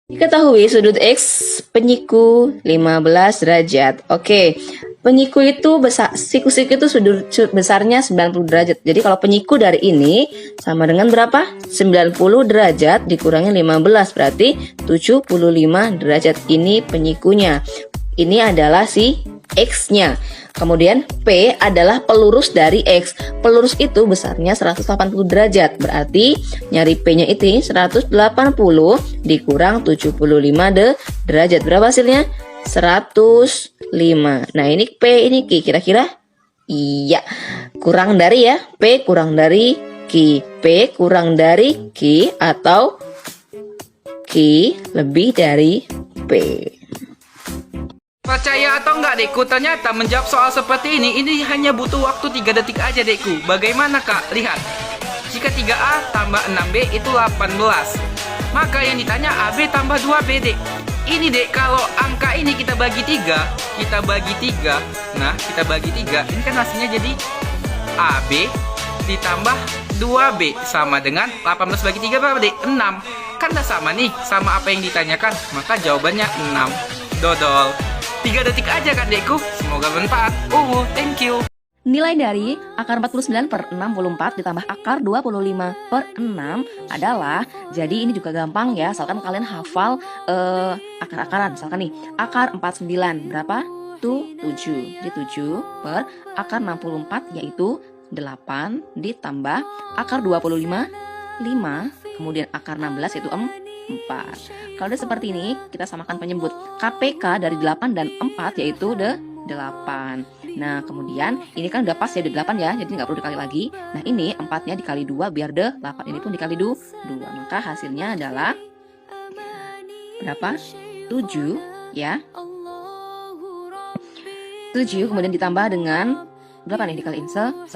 Diketahui sudut X penyiku 15 derajat. Oke, penyiku itu besar, siku-siku itu sudut besarnya 90 derajat. Jadi kalau penyiku dari ini sama dengan berapa? 90 derajat dikurangi 15 berarti 75 derajat. Ini penyikunya. Ini adalah si X-nya. Kemudian P adalah pelurus dari X. Pelurus itu besarnya 180 derajat. Berarti nyari P-nya itu 180 dikurang 75 derajat. Berapa hasilnya? 105. Nah, ini P, ini Q. Kira-kira? Iya. Kurang dari ya. P kurang dari Q. P kurang dari Q atau Q lebih dari P. Percaya atau enggak dekku, ternyata menjawab soal seperti ini hanya butuh waktu 3 detik aja dekku. Bagaimana kak? Lihat, jika 3A tambah 6B itu 18. Maka yang ditanya AB tambah 2B dek. Ini dek, kalau angka ini kita bagi 3, nah kita bagi 3, ini kan hasilnya jadi AB ditambah 2B sama dengan 18 bagi 3 berapa dek? 6. Kan udah sama nih, sama apa yang ditanyakan, maka jawabannya 6. Dodol. 3 detik aja kan dekku, semoga bermanfaat. Thank you. Nilai dari akar 49 per 64 ditambah akar 25 per 6 adalah, jadi ini juga gampang ya, asalkan kalian hafal akar-akaran. Misalkan nih, akar 49 berapa? Tuh 7. Jadi 7 per akar 64 yaitu 8 ditambah akar 25 5, kemudian akar 16 yaitu 4. Kalau udah seperti ini, kita samakan penyebut. KPK dari 8 dan 4 yaitu 8. Nah, kemudian ini kan udah pas ya, 8 ya, jadi nggak perlu dikali lagi. Nah, ini 4-nya dikali 2 biar 8. Ini pun dikali 2. Maka hasilnya adalah berapa? 7 ya. 7 kemudian ditambah dengan berapa nih dikaliin 10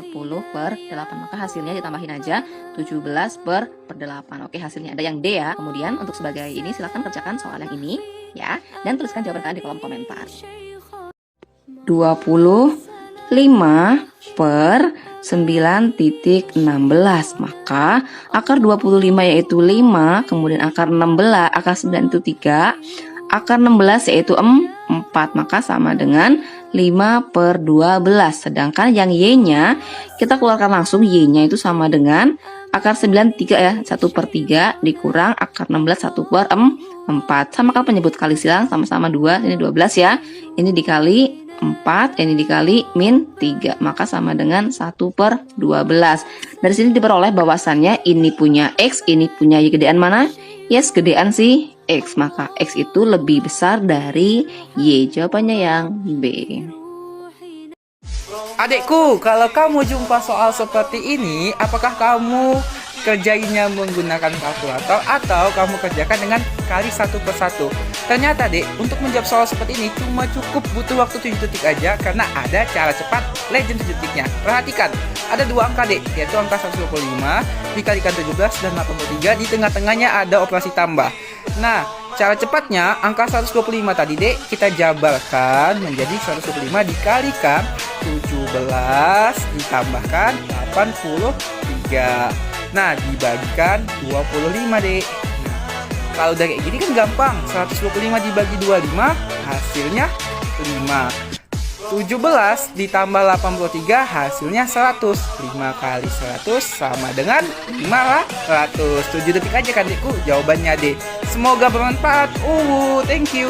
per 8. Maka hasilnya ditambahin aja 17 per 8. Oke, hasilnya ada yang D ya. Kemudian untuk sebagai ini silahkan kerjakan soal yang ini ya, dan tuliskan jawaban kalian di kolom komentar. 25 per 9,16. Maka akar 25 yaitu 5, kemudian akar 16, akar 9 itu 3, akar 16 yaitu 4. Maka sama dengan 5 per 12. Sedangkan yang Y-nya kita keluarkan langsung. Y-nya itu sama dengan akar 9 3 ya, 1 per 3 dikurang akar 16 1 per 4. Samakan penyebut kali silang, sama-sama 2, ini 12 ya. Ini dikali 4, ini dikali min 3. Maka sama dengan 1 per 12. Dari sini diperoleh bahwasannya ini punya X, ini punya Y. Gedean mana? Yes, gedean si X. Maka X itu lebih besar dari Y. Jawabannya yang B. Adekku, kalau kamu jumpa soal seperti ini, apakah kamu kerjainnya menggunakan kalkulator atau kamu kerjakan dengan kali 1 per 1? Ternyata dek, untuk menjawab soal seperti ini cuma cukup butuh waktu 7 detik aja, karena ada cara cepat legend 7 detiknya. Perhatikan, ada 2 angka dek, yaitu angka 125 dikalikan 17 dan 83, di tengah-tengahnya ada operasi tambah. Nah, cara cepatnya angka 125 tadi dek kita jabarkan menjadi 125 dikalikan 17 ditambahkan 83. Nah, dibagikan 25 dek. Nah, kalau udah kayak gini kan gampang. 125 dibagi 25 hasilnya 5. 17 ditambah 83 hasilnya 100. 5 kali 100 sama dengan 500. 7 detik aja kan dekku jawabannya dek. Semoga bermanfaat. Thank you.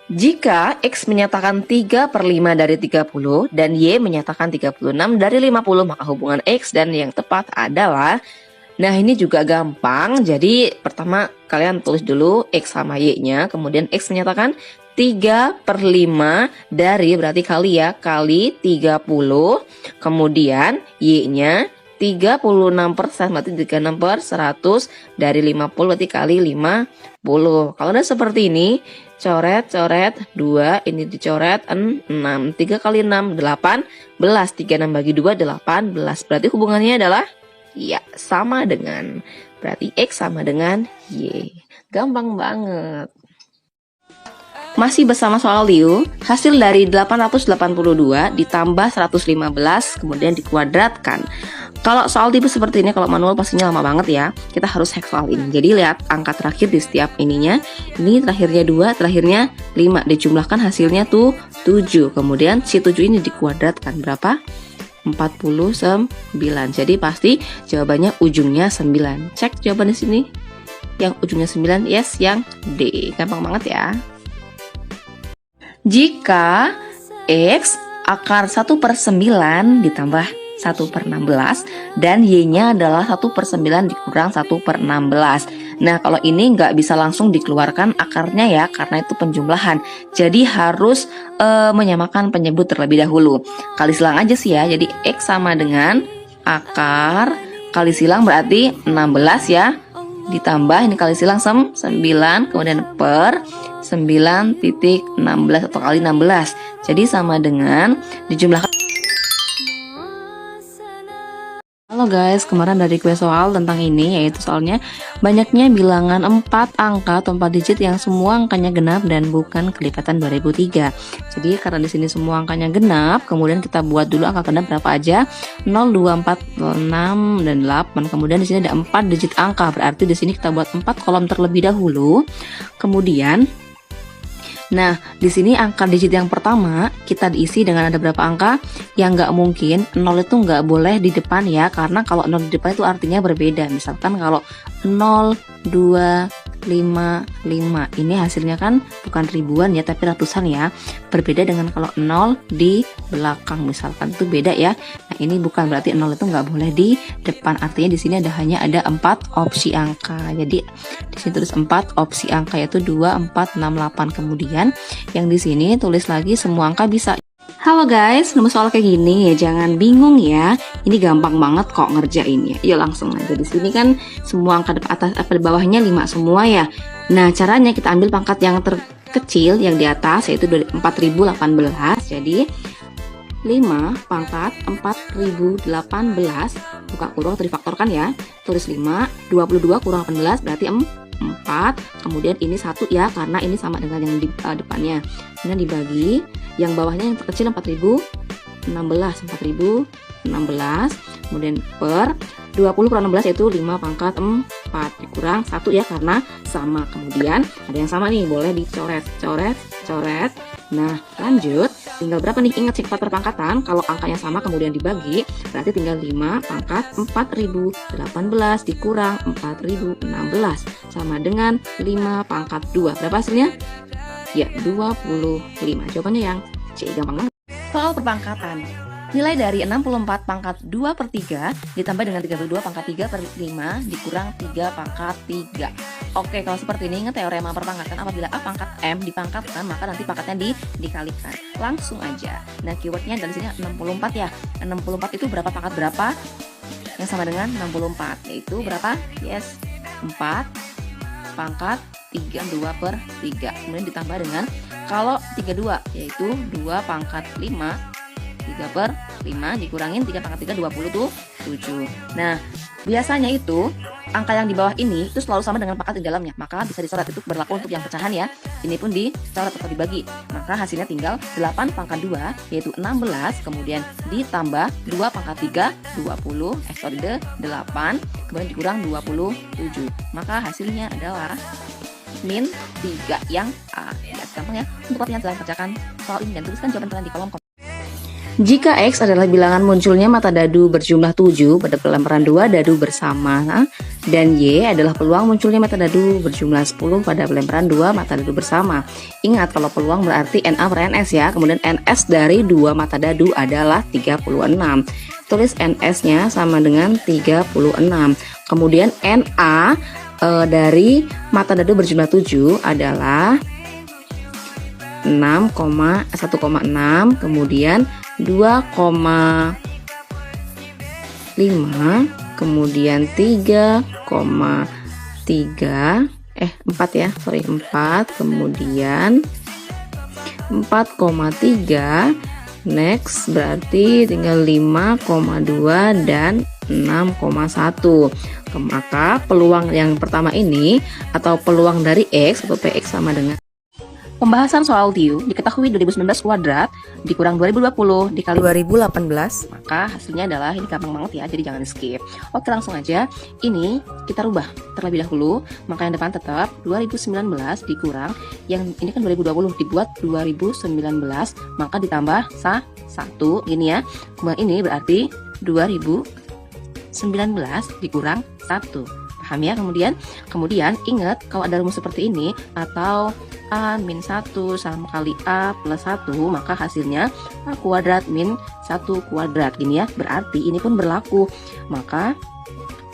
Jika X menyatakan 3 per 5 dari 30 dan Y menyatakan 36 dari 50, maka hubungan X dan yang tepat adalah, nah ini juga gampang. Jadi pertama kalian tulis dulu X sama Y-nya, kemudian X menyatakan 3 per 5 dari, berarti kali ya, kali 30, kemudian Y-nya 36%, berarti 36 per 100 dari 50, berarti kali 50. Kalau udah seperti ini, coret 2, ini dicoret 6, 3 kali 6 18, 36 bagi 2 18, berarti hubungannya adalah ya sama dengan, berarti X sama dengan Y. Gampang banget. Masih bersama soal Liu, hasil dari 882 ditambah 115 kemudian dikuadratkan. Kalau soal tipe seperti ini, kalau manual pastinya lama banget ya. Kita harus hack soal ini. Jadi lihat angka terakhir di setiap ininya. Ini terakhirnya 2, terakhirnya 5. Dijumlahkan hasilnya tuh 7. Kemudian si 7 ini dikuadratkan berapa? 49. Jadi pasti jawabannya ujungnya 9. Cek jawaban di sini. Yang ujungnya 9, yes, yang D. Gampang banget ya. Jika X akar 1/9 ditambah 1/16 dan Y-nya adalah 1/9 dikurang 1/16. Nah, kalau ini nggak bisa langsung dikeluarkan akarnya ya, karena itu penjumlahan. Jadi harus menyamakan penyebut terlebih dahulu. Kali silang aja sih ya. Jadi X sama dengan akar kali silang berarti 16 ya. Ditambah ini kali silang 9, kemudian per 9.16 atau kali 16. Jadi sama dengan dijumlahkan. Halo guys, kemarin dari kuis soal tentang ini, yaitu soalnya banyaknya bilangan 4 angka atau 4 digit yang semua angkanya genap dan bukan kelipatan 2003. Jadi karena di sini semua angkanya genap, kemudian kita buat dulu angka genap berapa aja, 0, 2, 4, 6 dan 8. Kemudian di sini ada 4 digit angka, berarti di sini kita buat 4 kolom terlebih dahulu. Kemudian nah, di sini angka digit yang pertama kita diisi dengan ada berapa angka? Yang nggak mungkin 0 itu nggak boleh di depan ya, karena kalau 0 di depan itu artinya berbeda. Misalkan kalau 0, 2, 5, 5 ini hasilnya kan bukan ribuan ya, tapi ratusan ya. Berbeda dengan kalau 0 di belakang, misalkan itu beda ya. Nah, ini bukan, berarti 0 itu nggak boleh di depan. Artinya di sini hanya ada 4 opsi angka. Jadi di sini tulis 4 opsi angka, yaitu 2, 4, 6, 8. Kemudian yang di sini tulis lagi semua angka bisa. Halo guys, nemu soal kayak gini ya, jangan bingung ya. Ini gampang banget kok ngerjainnya. Yuk langsung aja. Di sini kan semua angka atas apa di bawahnya 5 semua ya. Nah, caranya kita ambil pangkat yang terkecil yang di atas, yaitu 4018. Jadi 5 pangkat 4018 buka kurung atau difaktorkan ya. Tulis 5, 22 kurang 18 berarti 4. Kemudian ini 1 ya, karena ini sama dengan yang di depannya. Kemudian dibagi yang bawahnya yang terkecil 4016. Kemudian per 20 kurang 16 yaitu 5 pangkat 4 dikurang 1 ya, karena sama. Kemudian ada yang sama nih, boleh dicoret. Nah, lanjut. Tinggal berapa nih? Ingat sifat perpangkatan. Kalau angkanya sama kemudian dibagi, berarti tinggal 5 pangkat 4018 dikurang 4016 sama dengan 5 pangkat 2. Berapa hasilnya? Ya, 25. Jawabannya yang C. Gampang banget. Soal perpangkatan. Nilai dari 64 pangkat 2/3 ditambah dengan 32 pangkat 3/5 dikurang 3 pangkat 3. Oke, kalau seperti ini ingat teorema perpangkatan. Apabila A pangkat M dipangkatkan, maka nanti pangkatnya dikalikan. Langsung aja. Nah, keywordnya dari sini 64 ya. 64 itu berapa pangkat berapa? Yang sama dengan 64, yaitu berapa? Yes, 4 pangkat 2/3. Kemudian ditambah dengan kalau 32, yaitu 2 pangkat 5 3/5 dikurangin 3 pangkat 3 27. Nah, biasanya itu angka yang di bawah ini itu selalu sama dengan pangkat di dalamnya, maka bisa dicoret. Itu berlaku untuk yang pecahan ya. Ini pun dicoret atau dibagi, maka hasilnya tinggal 8 pangkat 2 yaitu 16, kemudian ditambah 2 pangkat 3 8, kemudian dikurang 27, maka hasilnya adalah min 3 yang A. Ya, gampang ya. Untuk latihan silahkan kerjakan soal ini dan tuliskan jawaban kalian di kolom komentar. Jika X adalah bilangan munculnya mata dadu berjumlah 7 pada pelemparan 2 dadu bersama, dan Y adalah peluang munculnya mata dadu berjumlah 10 pada pelemparan 2 mata dadu bersama. Ingat, kalau peluang berarti NA per NS ya. Kemudian NS dari 2 mata dadu adalah 36. Tulis NS-nya sama dengan 36. Kemudian NA dari mata dadu berjumlah 7 adalah 1,6, kemudian 2,5, kemudian 4 ya, 4, kemudian 4,3, next berarti tinggal 5,2 dan 6,1. Maka peluang yang pertama ini atau peluang dari X atau PX sama dengan Pembahasan soal TIU diketahui 2019 kuadrat dikurang 2020 dikali 2018. maka hasilnya adalah, ini gampang banget ya, jadi jangan di skip. Oke, langsung aja. Ini kita rubah terlebih dahulu, maka yang depan tetap 2019 dikurang, yang ini kan 2020 dibuat 2019, maka ditambah 1 gini ya. Kemudian ini berarti 2019 dikurang 1. Paham ya? Kemudian ingat kalau ada rumus seperti ini atau A-1 sama kali A plus 1, maka hasilnya A kuadrat min 1 kuadrat gini ya. Berarti ini pun berlaku. Maka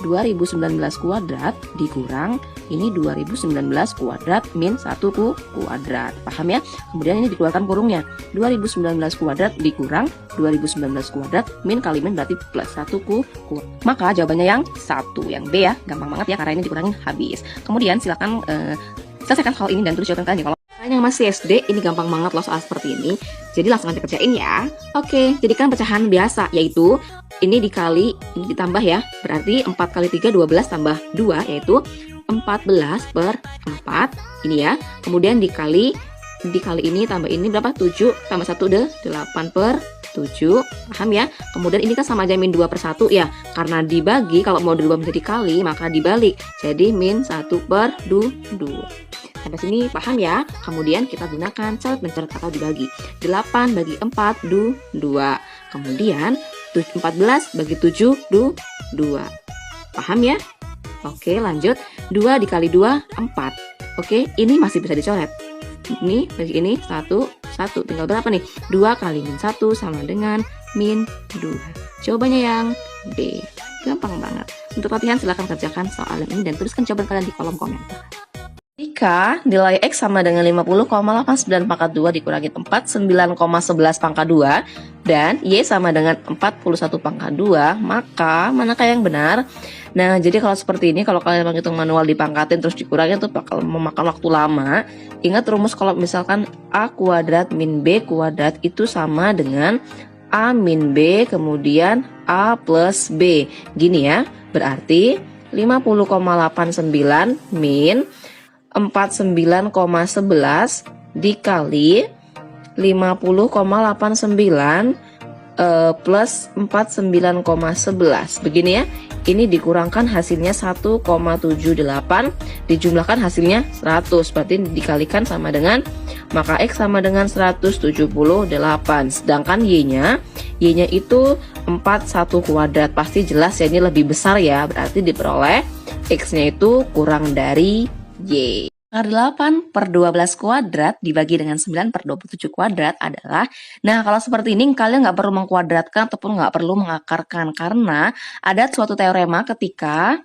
2019 kuadrat dikurang ini 2019 kuadrat min 1 kuadrat. Paham ya? Kemudian ini dikeluarkan kurungnya. 2019 kuadrat dikurang 2019 kuadrat min kali min berarti plus 1 kuadrat. Maka jawabannya yang 1, yang B ya. Gampang banget ya karena ini dikurangin habis. Kemudian silakan selesaikan soal ini dan tulis jawaban kalian. Kalau kalian yang masih SD, ini gampang banget loh soal seperti ini. Jadi langsung aja kerjain ya. Oke, jadikan pecahan biasa, yaitu ini dikali, ini ditambah ya. Berarti 4 kali 3, 12 tambah 2, yaitu 14 per 4. Ini ya. Kemudian dikali ini tambah ini berapa? 7 tambah 1 deh, 8 per 7. Paham ya? Kemudian ini kan sama aja min 2 per 1 ya. Karena dibagi, kalau mau dirubah menjadi kali, maka dibalik. Jadi min 1 per 2. Sampai sini paham ya? Kemudian kita gunakan coret mencoret atau dibagi. 8 bagi 4, 2. Kemudian 14 bagi 7, 2. Paham ya? Oke, lanjut. 2 dikali 2, 4. Oke, ini masih bisa dicoret. Ini bagi ini 1. Tinggal berapa nih? 2 kali min 1 sama dengan min 2. Jawabannya yang D. Gampang banget. Untuk latihan silahkan kerjakan soal ini dan tuliskan jawaban kalian di kolom komentar. Jika nilai X sama dengan 50,89 pangkat 2 dikurangi 49,11 pangkat 2 dan Y sama dengan 41 pangkat 2, maka manakah yang benar? Nah, jadi kalau seperti ini, kalau kalian menghitung manual dipangkatin terus dikurangin itu bakal memakan waktu lama. Ingat rumus kalau misalkan A kuadrat min B kuadrat itu sama dengan A min B kemudian A plus B. Gini ya, berarti 50,89 min 49,11 dikali 50,89 plus 49,11. Begini ya. Ini dikurangkan hasilnya 1,78, dijumlahkan hasilnya 100. Berarti dikalikan sama dengan, maka X sama dengan 178. Sedangkan Y-nya itu 41 kuadrat. Pasti jelas ya, ini lebih besar ya. Berarti diperoleh X-nya itu kurang dari Y. 8 per 12 kuadrat dibagi dengan 9 per 27 kuadrat adalah, nah kalau seperti ini kalian nggak perlu mengkuadratkan ataupun nggak perlu mengakarkan, karena ada suatu teorema ketika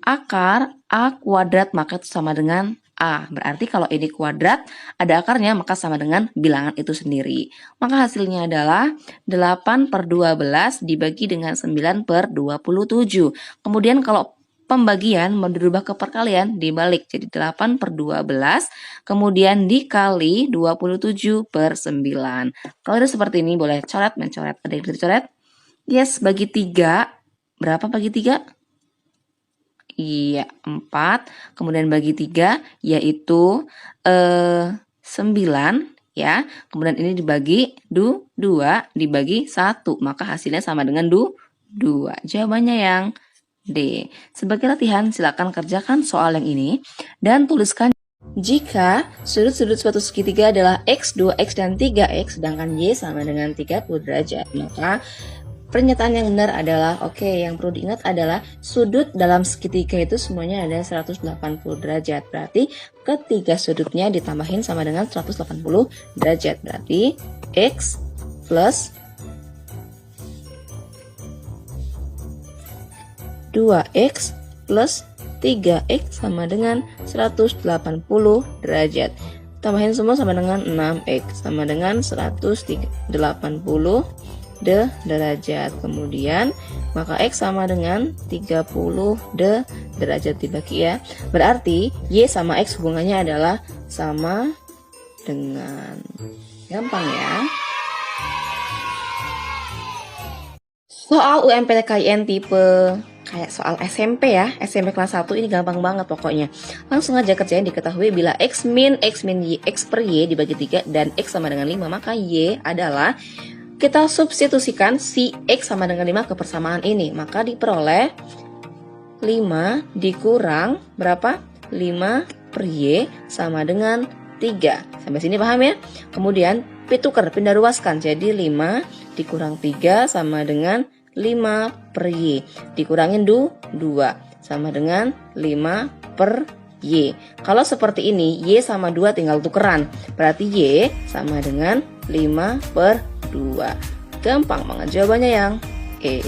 akar A kuadrat maka itu sama dengan A. Berarti kalau ini kuadrat ada akarnya maka sama dengan bilangan itu sendiri. Maka hasilnya adalah 8 per 12 dibagi dengan 9 per 27. Kemudian kalau pembagian mau dirubah ke perkalian dibalik jadi 8 per 12 kemudian dikali 27 per 9. Kalau udah seperti ini boleh coret mencoret. Ada yang bisa dicoret? Yes, bagi 3. Berapa bagi 3? Iya, 4. Kemudian bagi 3 yaitu 9 ya. Kemudian ini dibagi 2 dibagi 1, maka hasilnya sama dengan 2. Jawabannya yang D. Sebagai latihan, silakan kerjakan soal yang ini dan tuliskan jika sudut-sudut suatu segitiga adalah X, 2X, dan 3X, sedangkan Y sama dengan 30 derajat. Maka pernyataan yang benar adalah, oke, yang perlu diingat adalah sudut dalam segitiga itu semuanya ada 180 derajat. Berarti ketiga sudutnya ditambahin sama dengan 180 derajat. Berarti X plus 2X plus 3X sama dengan 180 derajat. Tambahin semua sama dengan 6X sama dengan 180 derajat. Kemudian maka X sama dengan 30 derajat dibagi ya. Berarti Y sama X hubungannya adalah sama dengan. Gampang ya. Soal UMPTKIN tipe kayak soal SMP ya, SMP kelas 1 ini gampang banget pokoknya. Langsung aja kerjain. Diketahui bila X min Y, X per Y dibagi 3 dan X sama dengan 5, maka Y adalah, kita substitusikan si X sama dengan 5 ke persamaan ini, maka diperoleh 5 dikurang berapa? 5 per Y sama dengan 3. Sampai sini paham ya? Kemudian tukar, pindah ruaskan, jadi 5 dikurang 3 sama dengan 5 per Y, dikurangin 2 sama dengan 5 per Y. Kalau seperti ini, Y sama 2 tinggal tukeran, berarti Y sama dengan 5 per 2. Gampang banget jawabannya yang E.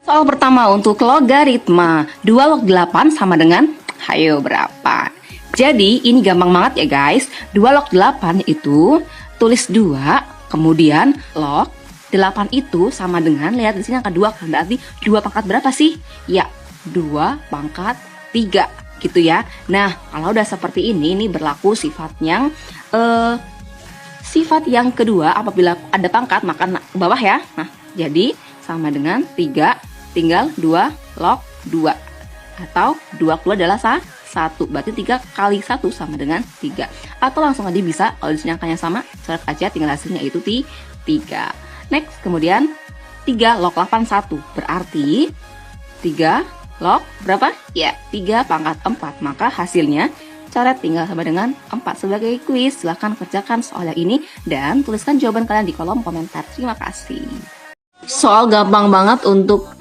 Soal pertama untuk logaritma 2 log 8 sama dengan, hayo berapa? Jadi ini gampang banget ya guys. 2 log 8 itu tulis 2, kemudian log 8 itu sama dengan, lihat di sini angka 2 kan, berarti 2 pangkat berapa sih? Ya, 2 pangkat 3 gitu ya. Nah, kalau udah seperti ini berlaku sifat yang kedua, apabila ada pangkat maka ke bawah ya. Nah, jadi sama dengan 3 tinggal 2 log 2, atau 2 keluar adalah 1, berarti 3 kali 1 sama dengan 3. Atau langsung aja bisa, kalau di sini angkanya sama, coret aja, tinggal hasilnya itu 3. Next, kemudian 3 log 8 1, berarti 3 log berapa? Ya, 3 pangkat 4, maka hasilnya coret tinggal sama dengan 4. Sebagai kuis, silahkan kerjakan soal yang ini dan tuliskan jawaban kalian di kolom komentar. Terima kasih. Soal gampang banget untuk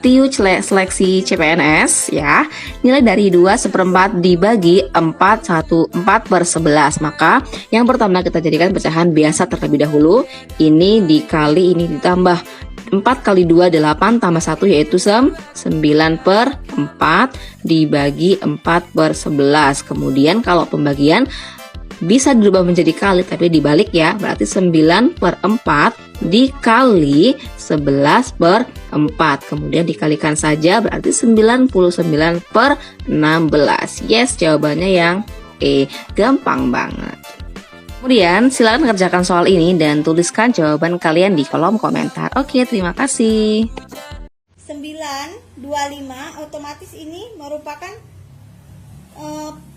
TIU seleksi CPNS ya. Nilai dari 2/4 dibagi 4/11. Maka yang pertama kita jadikan pecahan biasa terlebih dahulu. Ini dikali ini ditambah 4 kali 2 8 tambah 1 yaitu 9/4 dibagi 4/11. Kemudian kalau pembagian bisa dirubah menjadi kali tapi dibalik ya, berarti 9/4 dikali 11/4, kemudian dikalikan saja, berarti 99/16. Yes, jawabannya yang E. Gampang banget. Kemudian silakan kerjakan soal ini dan tuliskan jawaban kalian di kolom komentar. Oke, terima kasih. 925 otomatis ini merupakan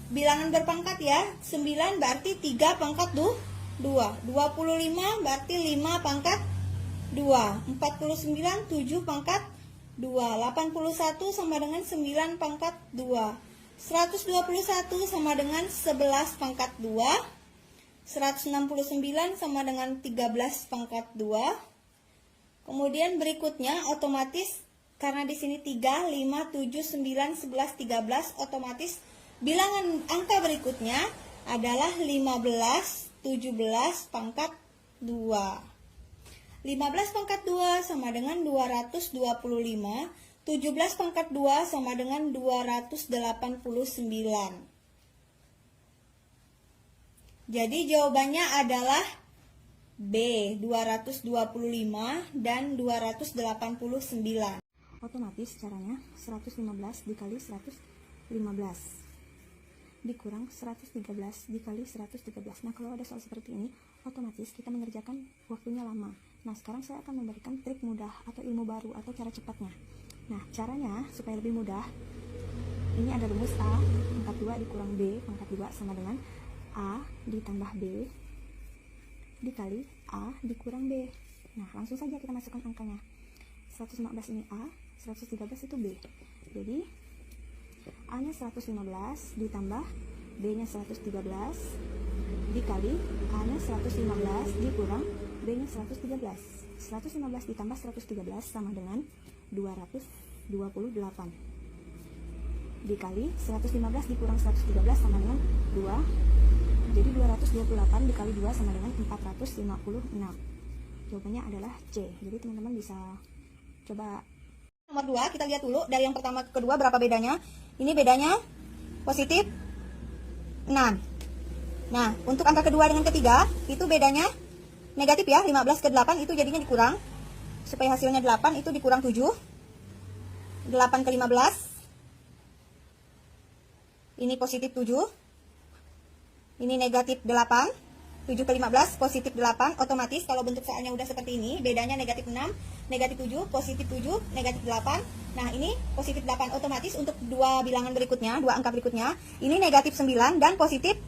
bilangan berpangkat ya. 9 berarti 3 pangkat 2. 25 berarti 5 pangkat 2. 49 7 pangkat 2. 81 sama dengan 9 pangkat 2. 121 sama dengan 11 pangkat 2. 169 sama dengan 13 pangkat 2. Kemudian berikutnya otomatis karena di sini 3, 5, 7, 9, 11, 13, otomatis bilangan angka berikutnya adalah 15, 17 pangkat 2. 15 pangkat 2 sama dengan 225. 17 pangkat 2 sama dengan 289. Jadi jawabannya adalah B, 225 dan 289. Otomatis caranya 115 dikali 115 dikurang 113 dikali 113. Nah, kalau ada soal seperti ini, otomatis kita mengerjakan waktunya lama. Nah, sekarang saya akan memberikan trik mudah atau ilmu baru atau cara cepatnya. Nah, caranya supaya lebih mudah, ini ada rumus A pangkat 2 dikurang B pangkat 2 sama dengan A ditambah B dikali A dikurang B. Nah, langsung saja kita masukkan angkanya. 115 ini A, 113 itu B. Jadi A-nya 115 ditambah B-nya 113 dikali A-nya 115 dikurang B-nya 113. 115 ditambah 113 sama dengan 228 dikali 115 dikurang 113 sama dengan 2. Jadi 228 dikali 2 sama dengan 456. Jawabannya adalah C. Jadi teman-teman bisa coba. Nomor 2 kita lihat dulu dari yang pertama ke kedua berapa bedanya. Ini bedanya positif 6. Nah, untuk angka kedua dengan ketiga itu bedanya negatif ya, 15 ke 8 itu jadinya dikurang. Supaya hasilnya 8 itu dikurang 7. 8 ke 15. Ini positif 7. Ini negatif 8. 7 ke 15 positif 8, otomatis kalau bentuk soalnya udah seperti ini, bedanya negatif 6, negatif 7, positif 7, negatif 8. Nah ini positif 8, otomatis untuk dua bilangan berikutnya, dua angka berikutnya, ini negatif 9 dan positif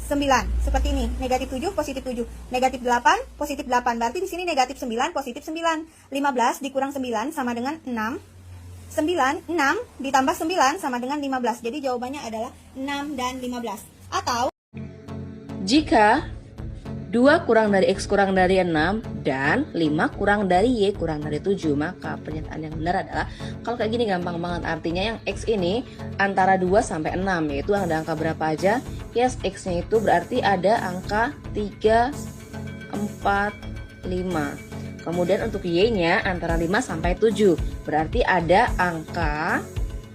9. Seperti ini, negatif 7, positif 7, negatif 8, positif 8. Berarti di sini negatif 9, positif 9. 15 dikurang 9 sama dengan 6. 6 ditambah 9 sama dengan 15. Jadi jawabannya adalah 6 dan 15. Atau Jika 2 kurang dari X kurang dari 6 dan 5 kurang dari Y kurang dari 7, maka pernyataan yang benar adalah, kalau kayak gini gampang banget. Artinya yang X ini antara 2 sampai 6, yaitu ada angka berapa aja? Yes, X-nya itu berarti ada angka 3, 4, 5. Kemudian untuk Y-nya antara 5 sampai 7, berarti ada angka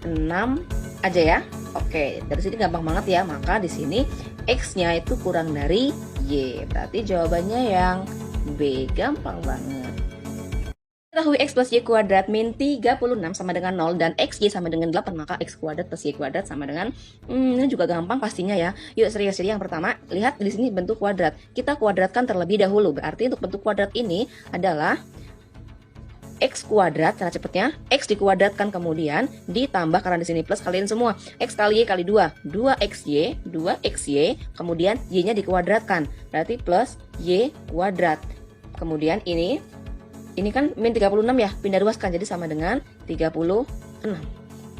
6 aja ya. Oke, dari sini gampang banget ya. Maka di sini X-nya itu kurang dari Y. Berarti jawabannya yang B. Gampang banget. Ketahui X plus Y kuadrat min 36 sama dengan 0 dan XY sama dengan 8, maka X kuadrat plus Y kuadrat sama dengan ini juga gampang pastinya ya. Yuk serius. Jadi yang pertama, lihat di sini bentuk kuadrat. Kita kuadratkan terlebih dahulu. Berarti untuk bentuk kuadrat ini adalah X kuadrat, cara cepatnya X dikuadratkan kemudian ditambah, karena di sini plus, kalian semua X kali Y kali 2, 2XY, kemudian Y-nya dikuadratkan, berarti plus Y kuadrat. Kemudian ini kan min 36 ya, pindah ruaskan jadi sama dengan 36.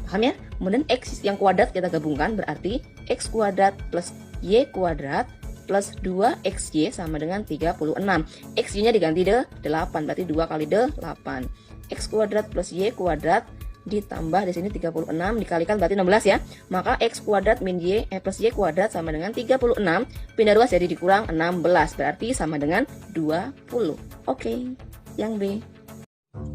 Paham ya? Kemudian X yang kuadrat kita gabungkan, berarti X kuadrat plus Y kuadrat plus 2XY sama dengan 36. XY-nya diganti 8, berarti 2 kali 8. X kuadrat plus Y kuadrat ditambah di sini 36 dikalikan berarti 16 ya. Maka X kuadrat min Y plus Y kuadrat sama dengan 36. Pindah ruas jadi dikurang 16, berarti sama dengan 20. Oke, yang B.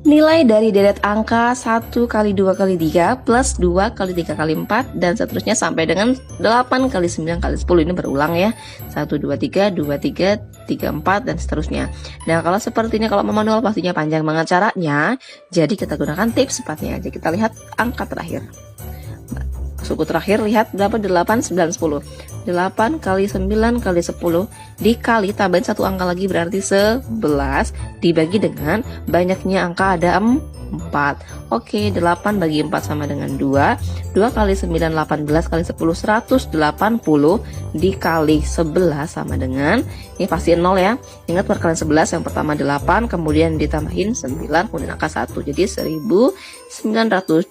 Nilai dari deret angka 1 kali 2 kali 3 plus 2 kali 3 kali 4 dan seterusnya sampai dengan 8 kali 9 kali 10. Ini berulang ya, 1, 2, 3, 2, 3, 3, 4 dan seterusnya. Nah kalau seperti ini, kalau manual pastinya panjang banget caranya. Jadi kita gunakan tips cepatnya aja. Kita lihat angka terakhir. Suku terakhir, lihat berapa? 8, 9, 10. 8 kali 9 kali 10 dikali tambahin satu angka lagi berarti 11 dibagi dengan banyaknya angka ada 4. Oke, 8 bagi 4 sama dengan 2. 2 kali 9 18 kali 10 180 dikali 11 sama dengan, ini pasti 0 ya. Ingat perkalian 11 yang pertama 8 kemudian ditambahin 9 kemudian angka 1. Jadi 1980.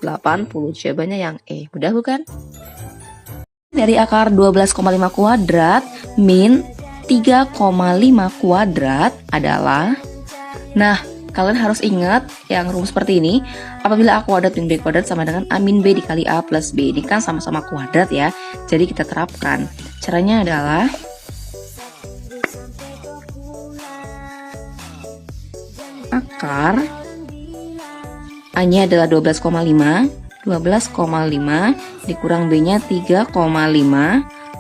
Jawabannya yang E. Mudah bukan? Dari akar 12,5 kuadrat min 3,5 kuadrat adalah, nah kalian harus ingat yang rumus seperti ini. Apabila A kuadrat min B kuadrat sama dengan A min B dikali A plus B. Ini kan sama-sama kuadrat ya, jadi kita terapkan. Caranya adalah akar A-nya adalah 12,5 dikurang B-nya 3,5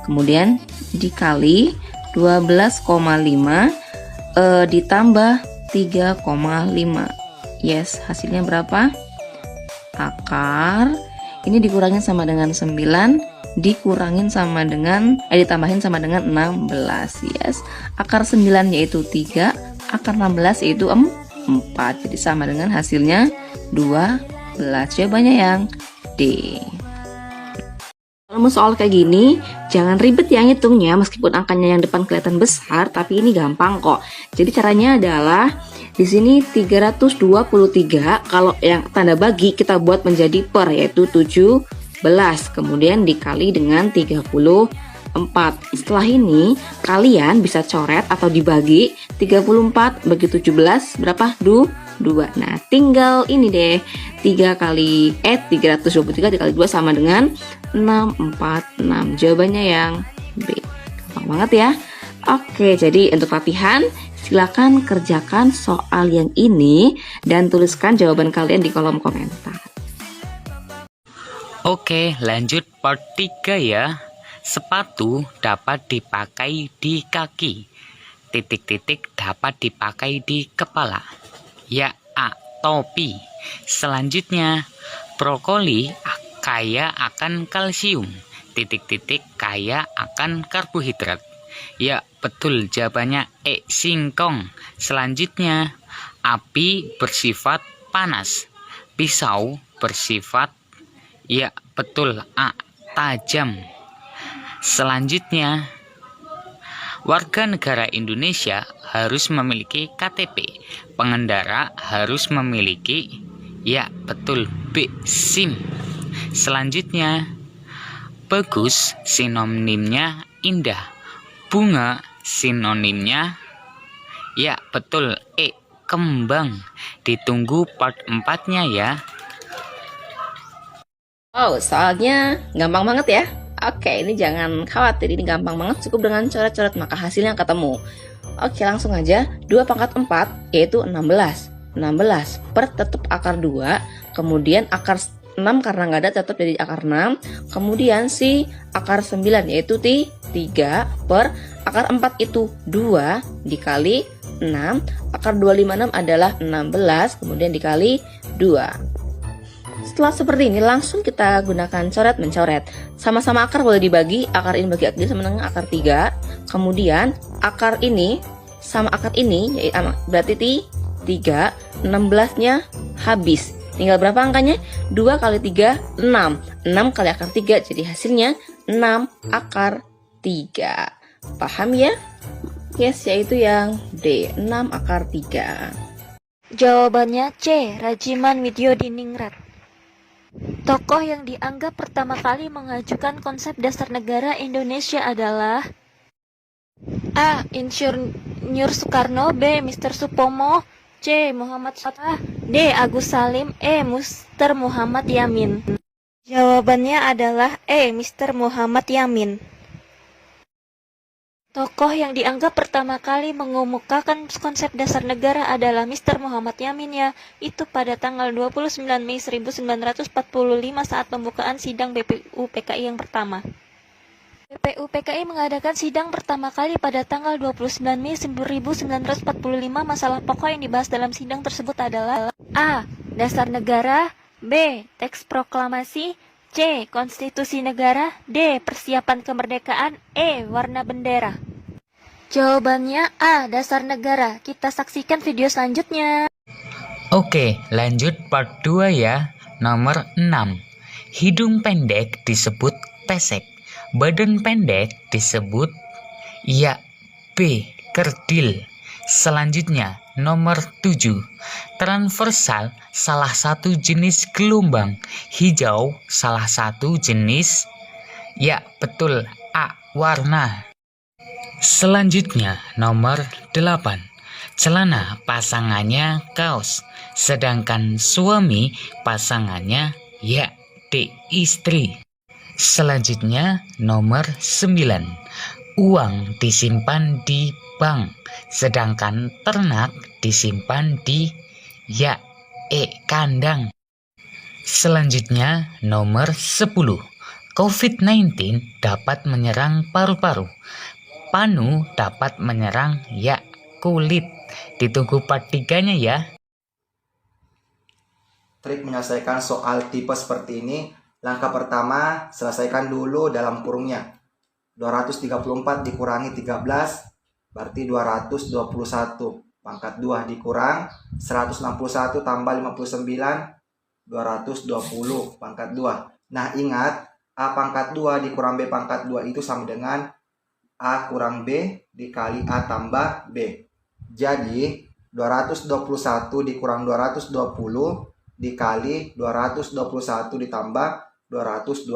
kemudian dikali 12,5 ditambah 3,5. Yes, hasilnya berapa? Akar ini dikurangin sama dengan 9 dikurangin sama dengan ditambahin sama dengan 16. Yes, akar 9 yaitu 3, akar 16 yaitu 4. Jadi sama dengan hasilnya 12. Jawabannya yang D. Kalau mau soal kayak gini, jangan ribet ya ngitungnya, meskipun angkanya yang depan kelihatan besar, tapi ini gampang kok. Jadi caranya adalah di sini 323, kalau yang tanda bagi kita buat menjadi per, yaitu 17, kemudian dikali dengan 34. Setelah ini kalian bisa coret atau dibagi 34 bagi 17 berapa? 2. Nah, tinggal ini deh. 323 dikali 2 sama dengan 646. Jawabannya yang B. Gampang banget ya. Oke, jadi untuk latihan silakan kerjakan soal yang ini dan tuliskan jawaban kalian di kolom komentar. Oke, lanjut part 3 ya. Sepatu dapat dipakai di kaki. Titik-titik dapat dipakai di kepala. Ya, A. Topi. Selanjutnya, brokoli kaya akan kalsium. Titik-titik kaya akan karbohidrat. Ya, betul, jawabannya E, singkong. Selanjutnya, api bersifat panas. Pisau bersifat, ya betul, A, tajam. Selanjutnya, warga negara Indonesia harus memiliki KTP. Pengendara harus memiliki, ya betul, B, SIM. Selanjutnya, bagus sinonimnya indah. Bunga sinonimnya, ya betul, E, kembang. Ditunggu part 4-nya ya. Oh, soalnya gampang banget ya. Oke, ini jangan khawatir, ini gampang banget, cukup dengan coret-coret maka hasilnya ketemu. Oke, langsung aja. 2 pangkat 4 yaitu 16. 16 per tetap akar 2, kemudian akar 6 karena nggak ada tetap jadi akar 6, kemudian si akar 9 yaitu 3 per akar 4 itu 2 dikali 6, akar 256 adalah 16, kemudian dikali 2. Setelah seperti ini langsung kita gunakan coret mencoret. Sama-sama akar boleh dibagi, akar ini bagi akar sama dengan akar 3. Kemudian akar ini sama akar ini yaitu berarti 3, 16-nya habis. Tinggal berapa angkanya? 2 kali 3, 6. 6 kali akar 3 jadi hasilnya 6 akar 3. Paham ya? Yes, yaitu yang D, 6 akar 3. Jawabannya C, Rajiman Widyodiningrat. Tokoh yang dianggap pertama kali mengajukan konsep dasar negara Indonesia adalah A. Insinyur Soekarno, B. Mr. Supomo, C. Muhammad Hatta, D. Agus Salim, E. Mr. Muhammad Yamin. Jawabannya adalah E. Mr. Muhammad Yamin. Tokoh yang dianggap pertama kali mengemukakan konsep dasar negara adalah Mr. Muhammad Yamin ya, itu pada tanggal 29 Mei 1945 saat pembukaan sidang BPU PKI yang pertama. BPU PKI mengadakan sidang pertama kali pada tanggal 29 Mei 1945. Masalah pokok yang dibahas dalam sidang tersebut adalah A. Dasar negara, B. Teks proklamasi, C. Konstitusi negara, D. Persiapan kemerdekaan, E. Warna bendera. Jawabannya A. Dasar negara. Kita saksikan video selanjutnya. Oke, lanjut part 2 ya. Nomor 6. Hidung pendek disebut pesek. Badan pendek disebut, ya, B. Kerdil. Selanjutnya, nomor 7. Transversal salah satu jenis gelombang. Hijau salah satu jenis, ya betul, A. Warna. Selanjutnya, nomor 8. Celana pasangannya kaos. Sedangkan suami pasangannya, ya, D. Istri. Selanjutnya, nomor 9. Uang disimpan di bank, sedangkan ternak disimpan di, ya, E. Kandang. Selanjutnya, nomor 10. COVID-19 dapat menyerang paru-paru. Panu dapat menyerang, ya, kulit. Ditunggu part 3-nya ya. Trik menyelesaikan soal tipe seperti ini. Langkah pertama, selesaikan dulu dalam kurungnya. 234 dikurangi 13 berarti 221. Pangkat 2 dikurang 161 tambah 59 220 pangkat 2. Nah, ingat A pangkat 2 dikurang B pangkat 2 itu sama dengan A kurang B dikali A tambah B. Jadi 221 dikurang 220 dikali 221 ditambah 220.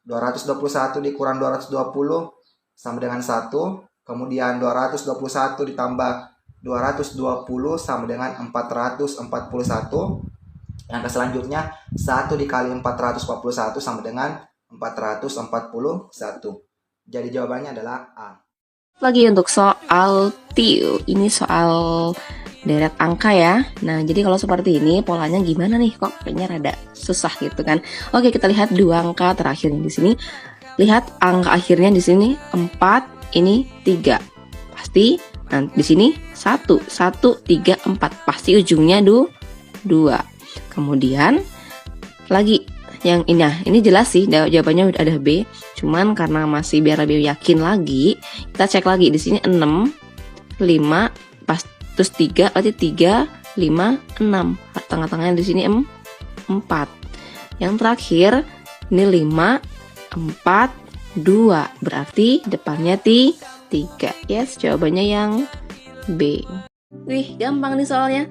221 dikurang 220 sama dengan 1. Kemudian 221 ditambah 220 sama dengan 441. Yang selanjutnya 1 dikali 441 sama dengan 441. Jadi jawabannya adalah A. Lagi untuk soal TIU, ini soal deret angka ya. Nah, jadi kalau seperti ini polanya gimana nih? Kok kayaknya rada susah gitu kan. Oke, kita lihat dua angka terakhirnya di sini. Lihat angka akhirnya di sini 4, ini 3. Pasti nah, di sini 1, 1, 3, 4. Pasti ujungnya 2. Kemudian lagi yang ini, nah ini jelas sih jawabannya udah ada B. Cuman karena masih biar lebih yakin lagi, kita cek lagi di sini 6, 5, pas terus 3, berarti 3, 5, 6. Tengah-tengahnya di sini 4. Yang terakhir ini 5, 4, 2. Berarti depannya 3. Yes, jawabannya yang B. Wih, gampang nih soalnya.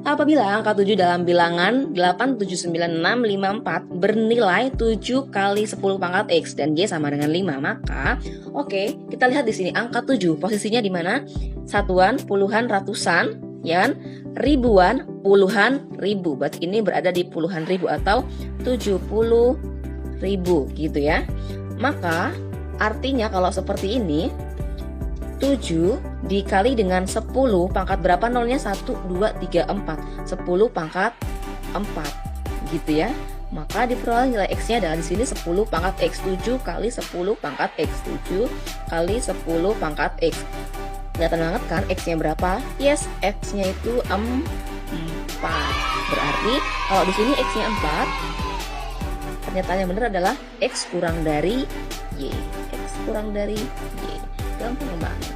Apabila angka 7 dalam bilangan 8796554 bernilai 7 kali 10 pangkat X dan Y sama dengan 5, maka oke, kita lihat di sini angka 7 posisinya di mana? Satuan, puluhan, ratusan, ya kan? Ribuan, puluhan, ribu. Berarti ini berada di puluhan ribu atau 70.000 gitu ya. Maka artinya kalau seperti ini 7 dikali dengan 10 pangkat berapa nolnya? 1, 2, 3, 4. 10 pangkat 4 gitu ya. Maka diperoleh nilai X-nya adalah di sini 10 pangkat X. 7 kali 10 pangkat X. 7 kali 10 pangkat X. Kelihatan banget kan X-nya berapa? Yes, X-nya itu 4. Berarti kalau di sini X-nya 4, pernyataan yang benar adalah X kurang dari Y. X kurang dari Y. Gampang banget.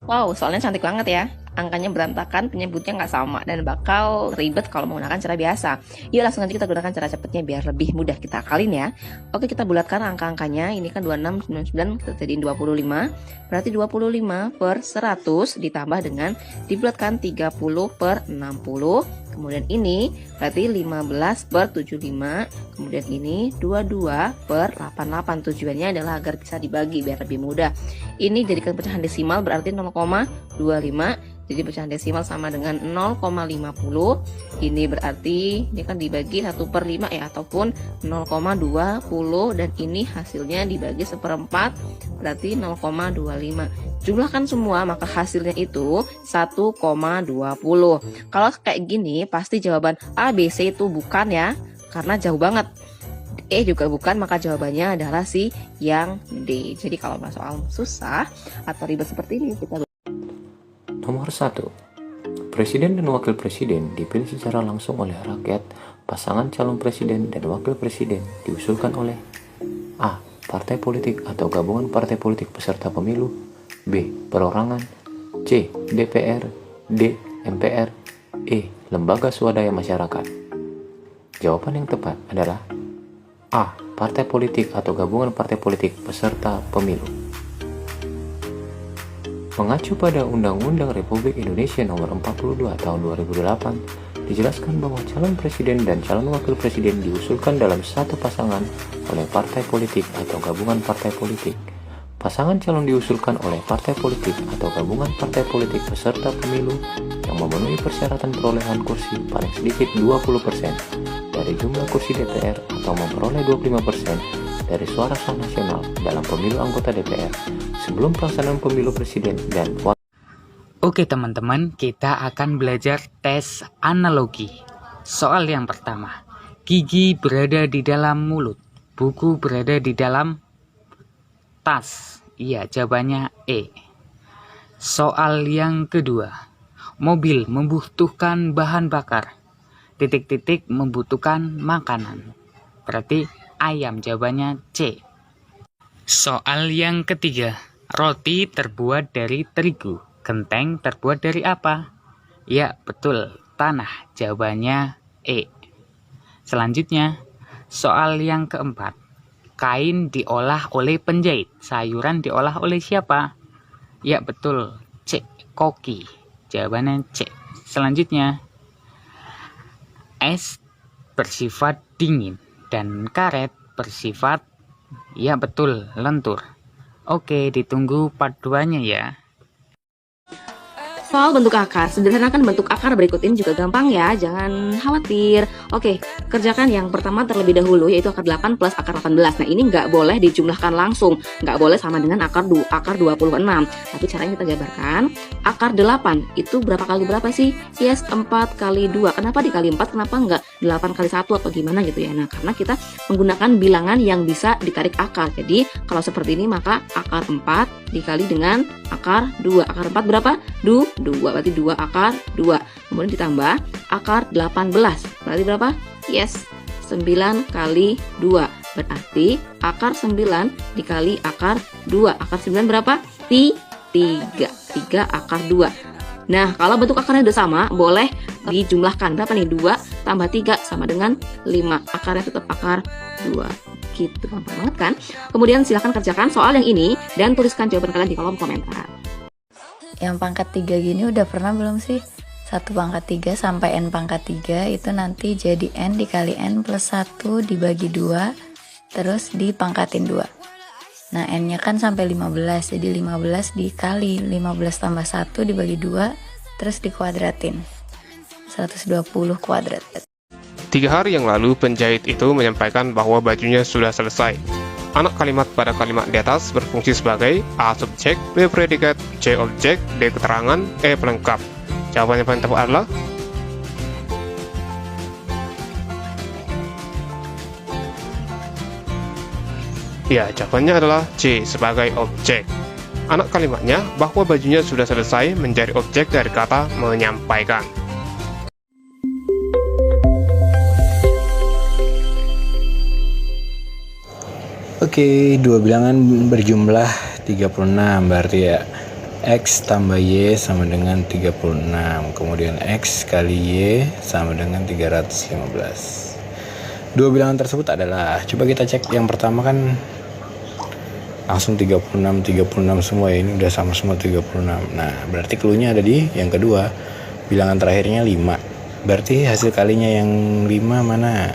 Wow, soalnya cantik banget ya. Angkanya berantakan, penyebutnya nggak sama dan bakal ribet kalau menggunakan cara biasa. Yuk langsung aja kita gunakan cara cepatnya biar lebih mudah kita akalin ya. Oke, kita bulatkan angka-angkanya. Ini kan 26, 99, kita jadiin 25. Berarti 25 per 100 ditambah dengan dibulatkan 30 per 60. Kemudian ini berarti 15 per 75. Kemudian ini 22 per 88. Tujuannya adalah agar bisa dibagi biar lebih mudah. Ini jadikan pecahan desimal berarti 0,25. Jadi pecahan desimal sama dengan 0,50. Ini berarti ini kan dibagi 1/5 ya, ataupun 0,20, dan ini hasilnya dibagi 1/4 berarti 0,25. Jumlahkan semua maka hasilnya itu 1,20. Kalau kayak gini pasti jawaban A, B, C itu bukan ya, karena jauh banget. E juga bukan, maka jawabannya adalah si yang D. Jadi kalau soal susah atau ribet seperti ini kita Nomor 1. Presiden dan wakil presiden dipilih secara langsung oleh rakyat. Pasangan calon presiden dan wakil presiden diusulkan oleh A. Partai politik atau gabungan partai politik peserta pemilu. B. Perorangan. C. DPR. D. MPR. E. Lembaga swadaya masyarakat. Jawaban yang tepat adalah A. Partai politik atau gabungan partai politik peserta pemilu. Mengacu pada Undang-Undang Republik Indonesia Nomor 42 Tahun 2008, dijelaskan bahwa calon presiden dan calon wakil presiden diusulkan dalam satu pasangan oleh partai politik atau gabungan partai politik. Pasangan calon diusulkan oleh partai politik atau gabungan partai politik peserta pemilu yang memenuhi persyaratan perolehan kursi paling sedikit 20% dari jumlah kursi DPR atau memperoleh 25% dari suara sah nasional dalam pemilu anggota DPR sebelum pelaksanaan pemilu presiden dan wakil. Oke teman-teman, kita akan belajar tes analogi. Soal yang pertama, gigi berada di dalam mulut, buku berada di dalam tas. Iya, jawabannya E. Soal yang kedua, mobil membutuhkan bahan bakar, titik-titik membutuhkan makanan. Berarti ayam, jawabannya C. Soal yang ketiga, roti terbuat dari terigu, genteng terbuat dari apa? Ya, betul, tanah, jawabannya E. Selanjutnya, soal yang keempat, kain diolah oleh penjahit, sayuran diolah oleh siapa? Ya, betul, C. Koki, jawabannya C. Selanjutnya, es bersifat dingin dan karet bersifat, ya betul, lentur. Oke, ditunggu part 2-nya ya. Soal bentuk akar, sederhanakan bentuk akar berikut ini juga gampang ya, jangan khawatir. Oke, kerjakan yang pertama terlebih dahulu, yaitu akar 8 plus akar 18. Nah, ini nggak boleh dijumlahkan langsung, nggak boleh sama dengan akar 26. Tapi caranya kita jabarkan. Akar 8 itu berapa kali berapa sih? Yes, 4 kali 2. Kenapa dikali 4? Kenapa nggak 8 kali 1 atau gimana gitu ya? Nah, karena kita menggunakan bilangan yang bisa ditarik akar. Jadi, kalau seperti ini maka akar 4 dikali dengan akar 2. Akar 4 berapa? 2, berarti 2 akar 2. Kemudian ditambah akar 18. Berarti berapa? Yes, 9 kali 2. Berarti akar 9 dikali akar 2. Akar 9 berapa? 3 akar 2. Nah, kalau bentuk akarnya udah sama, boleh dijumlahkan. Berapa nih? 2 tambah 3 sama dengan 5. Akarnya tetap akar 2. Gitu, gampang banget kan? Kemudian silahkan kerjakan soal yang ini dan tuliskan jawaban kalian di kolom komentar. Yang pangkat 3 gini udah pernah belum sih? 1 pangkat 3 sampai n pangkat 3 itu nanti jadi n dikali n plus 1 dibagi 2, terus dipangkatin 2. Nah, n-nya kan sampai 15, jadi 15 dikali 15 tambah 1 dibagi 2, terus dikuadratin. 120 kuadrat. 3 hari yang lalu, penjahit itu menyampaikan bahwa bajunya sudah selesai. Anak kalimat pada kalimat di atas berfungsi sebagai A subjek, B predikat, C objek, D keterangan, E pelengkap. Jawaban yang paling tepat adalah ya, jawabannya adalah C sebagai objek. Anak kalimatnya bahwa bajunya sudah selesai menjadi objek dari kata menyampaikan. Oke, dua bilangan berjumlah 36, berarti ya X tambah Y sama dengan 36, kemudian X kali Y sama dengan 315. Dua bilangan tersebut adalah, coba kita cek yang pertama kan langsung 36 semua ya, ini udah sama semua 36. Nah, berarti cluenya ada di yang kedua, bilangan terakhirnya 5. Berarti hasil kalinya yang 5 mana?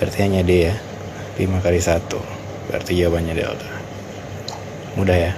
Berarti hanya D ya, 5 kali 1. Berarti jawabannya delta. Mudah ya.